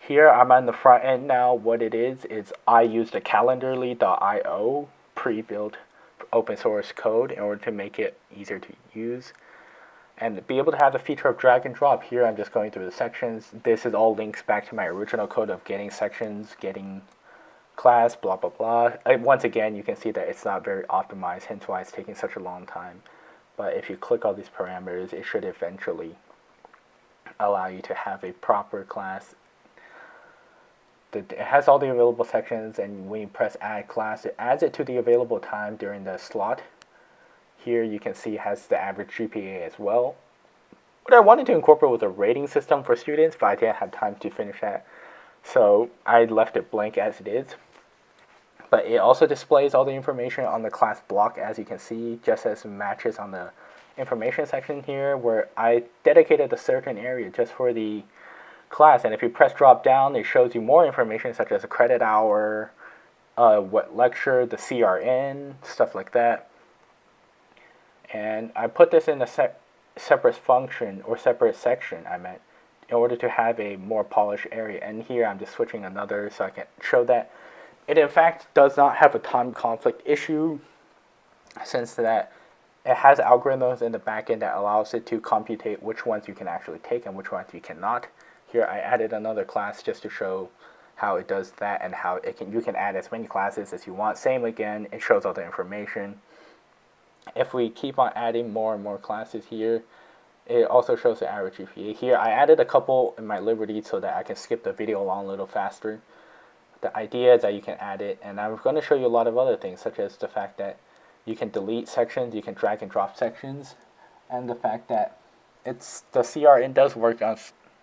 Here I'm on the front end now. What it is I use the Calendarly.io pre-built open source code in order to make it easier to use and be able to have the feature of drag and drop. Here I'm just going through the sections. This is all links back to my original code of getting sections, getting class, blah, blah, blah. Once again, you can see that it's not very optimized, hence why it's taking such a long time. But if you click all these parameters, it should eventually allow you to have a proper class. It has all the available sections, and when you press add class, it adds it to the available time during the slot. Here you can see it has the average GPA as well. What I wanted to incorporate was a rating system for students, but I didn't have time to finish that. So I left it blank as it is. But it also displays all the information on the class block, as you can see, just as matches on the information section here, where I dedicated a certain area just for the class. And if you press drop down, it shows you more information such as a credit hour, what lecture, the CRN, stuff like that. And I put this in a separate function or separate section, in order to have a more polished area. And here I'm just switching another so I can show that it in fact does not have a time conflict issue, since that it has algorithms in the backend that allows it to computate which ones you can actually take and which ones you cannot. Here I added another class just to show how it does that and how you can add as many classes as you want. Same again, it shows all the information. If we keep on adding more and more classes here, it also shows the average GPA. Here I added a couple in my Liberty so that I can skip the video along a little faster. The idea is that you can add it, and I'm going to show you a lot of other things, such as the fact that you can delete sections, you can drag and drop sections, and the fact that the CRN does work on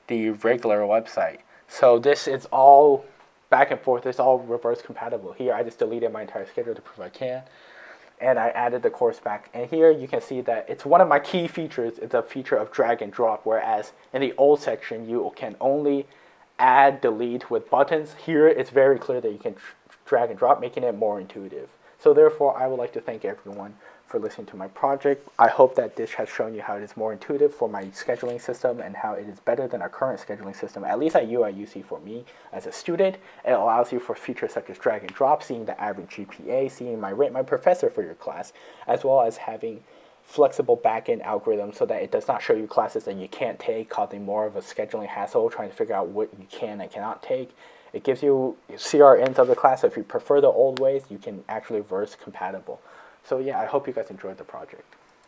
the regular website. So this is all back and forth, it's all reverse compatible. Here I just deleted my entire schedule to prove I can. And I added the course back. And here you can see that it's one of my key features. It's a feature of drag and drop, whereas in the old section, you can only add, delete with buttons. Here, it's very clear that you can drag and drop, making it more intuitive. So therefore, I would like to thank everyone for listening to my project. I hope that this has shown you how it is more intuitive for my scheduling system and how it is better than our current scheduling system, at least at UIUC for me as a student. It allows you for features such as drag and drop, seeing the average GPA, seeing my rate, my professor for your class, as well as having flexible backend algorithms so that it does not show you classes that you can't take, causing more of a scheduling hassle, trying to figure out what you can and cannot take. It gives you CRNs of the class, so if you prefer the old ways, you can actually reverse compatible. So yeah, I hope you guys enjoyed the project.